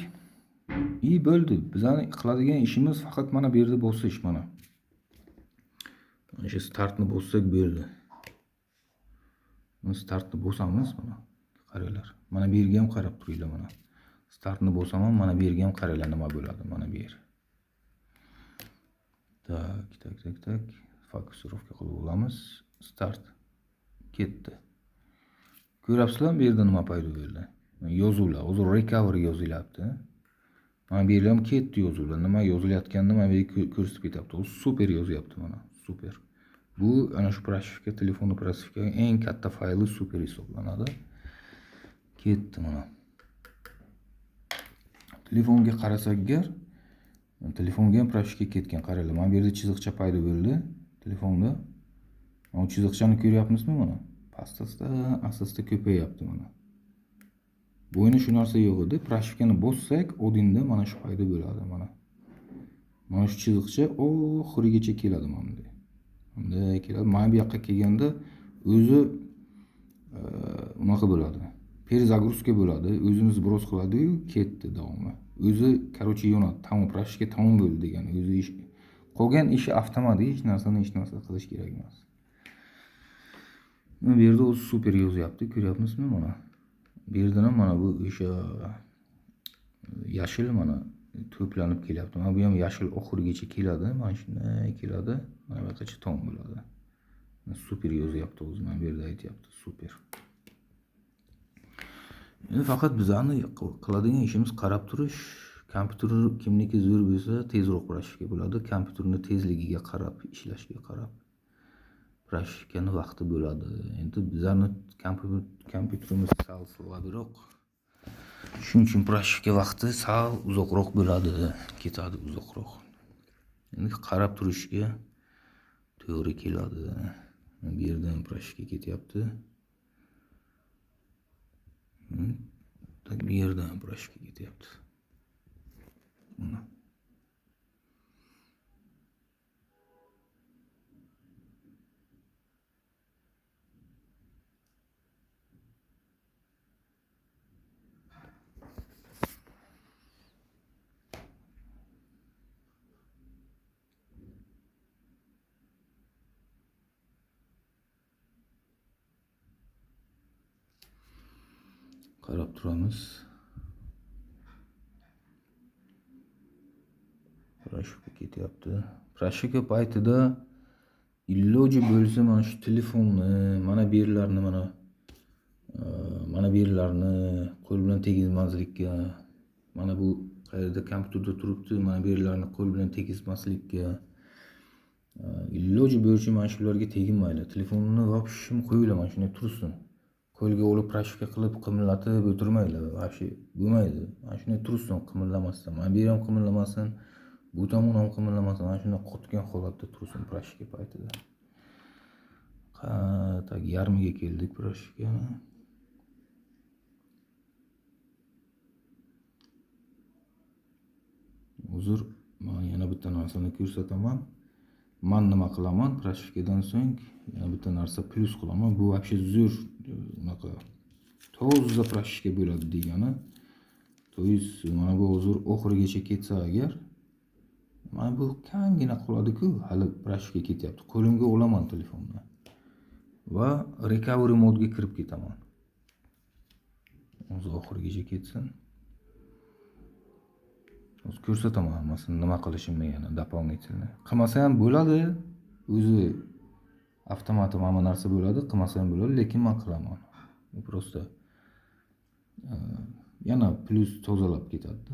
Bo'ldi. Bizning qiladigan ishimiz faqat mana bu yerda bosish mana. Mana shu startni bossak bo'ldi. Mana startni bosamiz mana. Qaranglar. Mana bu yerga ham qarab turinglar mana. Startni bosaman, mana bu yerga ham qaranglar nima bo'ladi mana bu yer. Tak. Fokusirovka qilib olamiz. Start. Ketdi. Ko'ryapsizlar, bu yerda nima paydo bo'ldi? Yozuvlar, hozir recovery yozilyapti. Mana bu yerda ham ketdi yozuvlar. Nima yozilayotganini mana bu yerga ko'rsatib ketyapti. U super yozyapti mana, super. Bu ana shu proshifka, telefonni proshifka eng katta fayli super hisoblanadi. Ketdi mana. Telefonga qarasak agar, telefonga ham proshifka ketgan. Qaranglar, mana bu yerda chiziqcha paydo bo'ldi telefonda. Mana bu chiziqchani ko'ryapmizmi mana? Asta-asta ko'payyapti mana. Bo'yni shu narsa yo'q edi. Proshifkani bossak, odinda mana shu paydo bo'ladi mana. Mana shu chiziqcha oxirigacha keladi mana bunday. Bunday keladi. Mana bu yoqqa kelganda o'zi unaqa bo'ladi. Perzagruska bo'ladi. O'zimiz biroz qiladi-yu, ketdi davomi. O'zi, короче, yo'nadi. Tamom proshifka tamom bo'ldi degani. O'zi ish qolgan ishi avtomatik, hech narsa qilish kerak emas. Bu yerda o'zi super yozyapti, ko'ryapmizmi mana? Bu yerda ham mana bu o'sha yashil mana to'planib kelyapti. Mana bu ham yashil oxirigacha keladi, mana shunday keladi. Mana bu yoqgacha tamom bo'ladi. Super yozyapti o'zi, mana bu yerda aytyapti, super. Endi faqat bizlarni qiladigan ishimiz qarab turish. Kompyuter kimniki zo'r bo'lsa, tezroq proshifka bo'ladi. Kompyuterni tezligiga qarab, ishlashga qarab proshifkani vaqti bo'ladi. Endi bizlarni kompyuterimiz sal slabroq. Shuning uchun proshifka vaqti sal uzoqroq bo'ladi, ketadi uzoqroq. Endi qarab turishga to'g'ri keladi. Bu yerdan proshifka ketyapti. Bu yerdan proshifka ketyapti. Mana. Qarab turamiz. Proshifka ketyapti. Proshifka paytida iloji bo'lsa mana shu telefonni, mana bu yerlarni mana bu yerlarni qo'l bilan tegizmaslikka, mana bu qayerda kompyuterda turibdi, mana bu yerlarni qo'l bilan tegizmaslikka, iloji bo'yicha mana shularga teginmaydi. Telefonni vobshim qo'yinglar, mana shunday tursin. Qo'lga olib proshifka qilib qimillatib o'tirmaylar, vobshi bo'lmaydi. Mana shunday tursin, qimillamasdan. Mana bu yer ham qimillamasin, bu tomon ham qimillamasin. Mana shunday qotgan holatda tursin proshifka paytida. Tak yarmiga keldik proshifka. Hozir men yana bitta narsani ko'rsataman. Men nima qilaman? Proshifkadan so'ng yana bitta narsa plus qilaman. Bu вообще zo'r unaqa toza proshifka bo'ladi degani. To есть mana bu hozir oxirigacha ketsa agar, mana bu kangina qoladi-ku, hali proshifka ketyapti. Qo'limga olaman telefonni va recovery modga kirib ketaman. O'zi oxirigacha ketsin. O'zi ko'rsataman hammasini, nima qilishimni yana doполнительно. Qilmasa ham bo'ladi. O'zi avtomatik hamma narsa bo'ladi, qilmasa ham bo'ladi, lekin men qilaman. Bu prosta yana plus tozalab ketadi.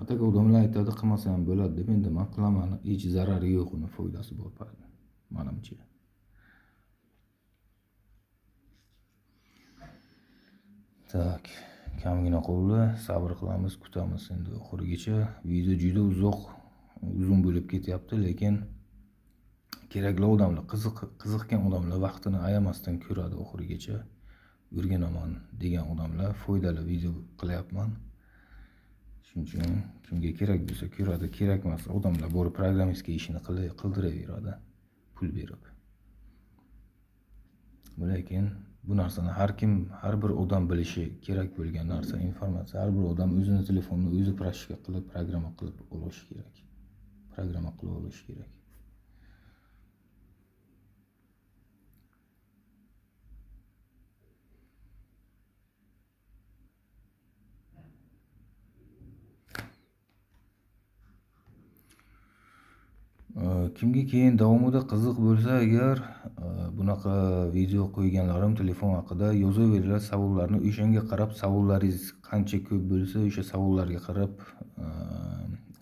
Atak odamlar aytadi, qilmasa ham bo'ladi deb, endi men qilaman. Hech zarari yo'q, uni foydasi bor menimcha. Tak, kamgina qoldi. Sabr qilamiz, kutamiz endi oxirigacha. Video juda uzun bo'lib ketyapti, lekin kerakli odamlar, qiziqqan odamlar vaqtini ayamasdan ko'radi oxirigacha. O'rganaman degan odamlar foydali video qilyapman. Shuning uchun kimga kerak bo'lsa ko'radi, kerak emas odamlar borib programmistga ishini qildiraveradi pul berib. Lekin bu narsani har bir odam bilishi kerak bo'lgan narsa, informatsiya. Har bir odam o'zini telefonini o'zi prashka qilib, programma qilib olishi kerak. Kimga keyin davomida qiziq bo'lsa agar bunaqa video qo'yganlarim telefon haqida yozaveringlar, savollarni o'shanga qarab, savollaringiz qancha ko'p bo'lsa o'sha savollarga qarab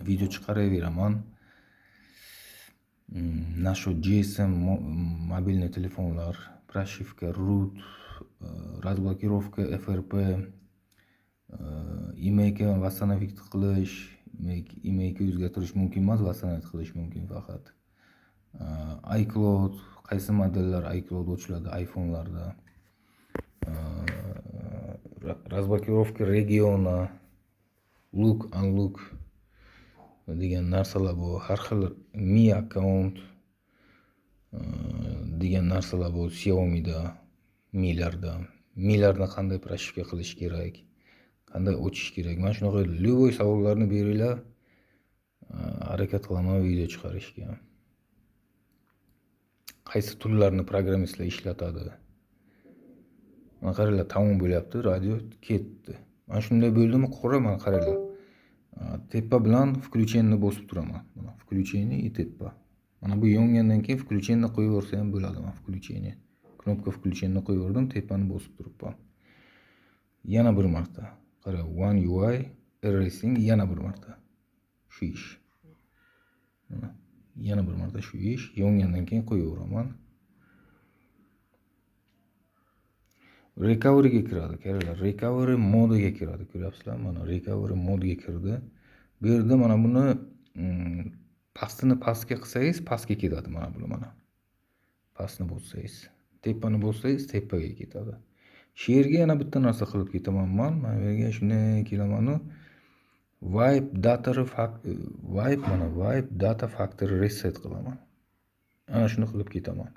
video chiqaraveraman. Nashu GSM mobilniy telefonlar, pрошивка, root, razblokirovka, FRP, emailga восстановить qilish, emailga o'zgartirish mumkin emas, восстановить qilish mumkin faqat. iCloud, qaysi modellar iCloud ochiladi iPhone'larda. Razblokirovka regiona, look unlock degan narsalar bu, har xil Mi account degan narsalar bu Xiaomi'da, Mi'larda qanday pрошивка qilish kerak, qanday ochish kerak. Mana shunaqa любой savollarni beringlar, harakat qilaman video chiqarishga. Qaysi turlarni programmistlar ishlatadi? Mana qaranglar, tamom bo'lyapti, radio ketdi. Mana shunday bo'ldimi? Qora, mana qaranglar. Tepa bilan включенni bosib turaman. Mana включение и tepa. Mana bu yongandan keyin включенni qo'yib yuborsa ham bo'ladi. Mana включение. Knopka включенni qo'yib yubordim, tepani bosib turibman. Yana bir marta. Qara, One UI Erasing yana bir marta. Shu ish. Yana bir marta shu ish. Yongandan keyin qo'yib yubораman. Recovery'ga kiradi. Qaranglar, recovery modiga kiradi. Ko'ryapsizlar? Mana recovery modiga kirdi. Bu yerda mana buni pastini pastga qilsangiz, pastga ketadi mana bu mana. Pastni bossangiz, tepani bossangiz, tepaga ketadi. Shu yerga yana bitta narsa qilib ketaman men. Mana bu yerga shunday kelaman. Wipe data factory reset qilaman. Ana shuni qilib ketaman.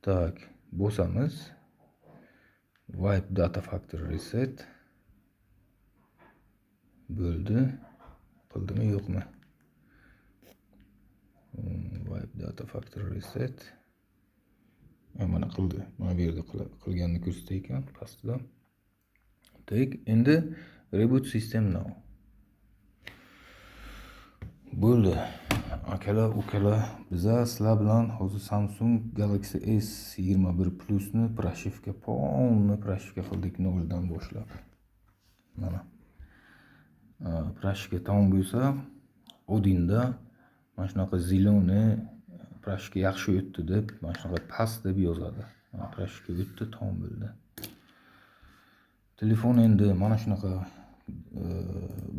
Tak, bosamiz. Wipe data factory reset bo'ldi. Qildimi yo'qmi? Wipe data factory reset. Mana qildi. Mana bu yerda qilganini ko'rsatay ekan pastda. Tak, endi reboot system now. Bo'ldi. Akalar, ukalar, biza sizlar bilan hozir Samsung Galaxy S21 Plusni pрошивка, полный pрошивка qildik noldan boshlab. Mana. Pрошивка tamom bo'lsa, Odinda mana shunaqa ziloniy pрошивка yaxshi o'tdi deb, mana shunaqa past deb yozadi. Mana pрошивка o'tdi, tamom bo'ldi. Telefon endi mana shunaqa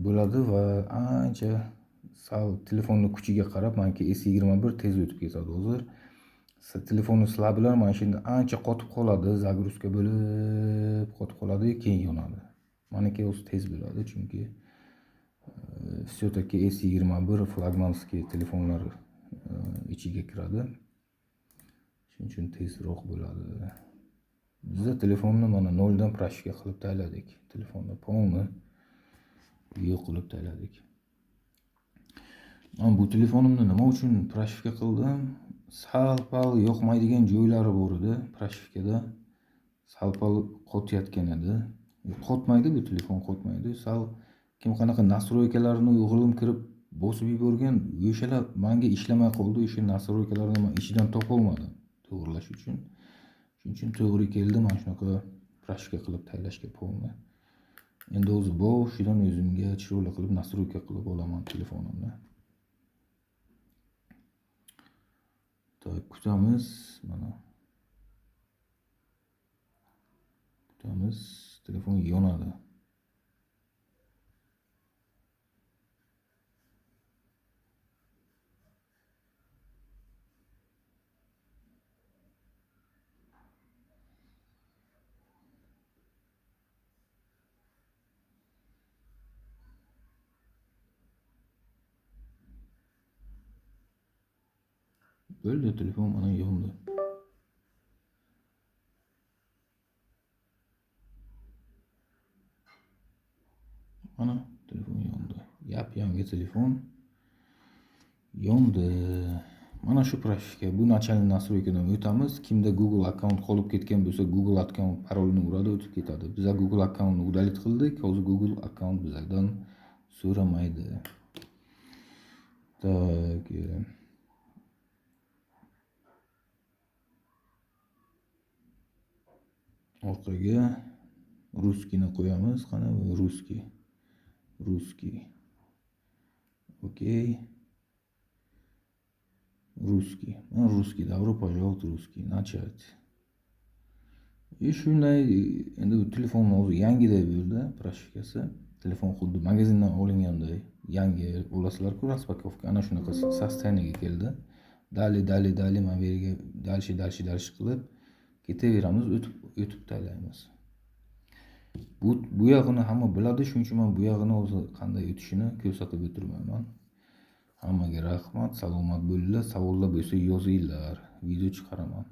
bo'ladi va ancha sal telefonni kuchiga qarab, meniki S21 tez o'tib ketadi hozir. Telefonni sizlar mana shunda ancha qotib qoladi, загрузка bo'lib qotib qoladi, keyin yonadi. Meniki o'zi tez bo'ladi, chunki все-таки S21 flagmanskiy telefonlar ichiga kiradi. Shuning uchun tezroq bo'ladi. Biz telefonni mana noldan pрошивка qilib tayladik. Telefonni полный yo'q qilib tayladik. Men bu telefonimni nima uchun pрошивка qildim? Sal-pal yoqmaydigan joylari bor edi pрошивкада. Sal-pal qotayotgan edi. Qotmaydi, bu telefon qotmaydi. Sal kim qanaqa настройкаларni o'g'lim kirib bosib yuborgan, o'shalar menga ishlamay qoldi. O'sha настройкаларni men ichidan topa olmadim to'g'rilash uchun. Shuning uchun to'g'ri keldi mana shunaqa pрошивка qilib taylashga polni. Endi o'zi boshidan o'zimga chiroyli qilib настройка qilib olaman telefonimni. Так, kutamiz mana. Kutamiz, telefon yonadi. Bo'ldi, telefon mana yondi. telefon yondi. Mana shu proshka. Bu начальный настройкадан o'tamiz. Kimda Google akkaunt qolib ketgan bo'lsa, Google akkaunt parolini uradi, o'tib ketadi. Biz Google akkauntni udalit qildik. Hozir Google akkaunt bizdan so'ramaydi. Так. Orqaga ruskini qo'yamiz. Qani ruskiy. Okey. Русский. Русский, добро пожаловать в русский. Начать. Shunday endi telefonni o'zi yangi deb yurdi, proshkasi. Telefon xuddi magazindan olinganday yangi olasizlar-ku, raspakovka ana shunaqa sostoyaniyaga keldi. Dali mana bu yerga dalshi qilib ketaveramiz, o'tib taylaymiz. Bu yog'ini hamma biladi, shuning uchun men bu yog'ini o'zi qanday o'tishini ko'rsatib o'tirmayman. Hammaga rahmat, salomat bo'linglar. Savollar bo'lsa yozinglar, video chiqaraman.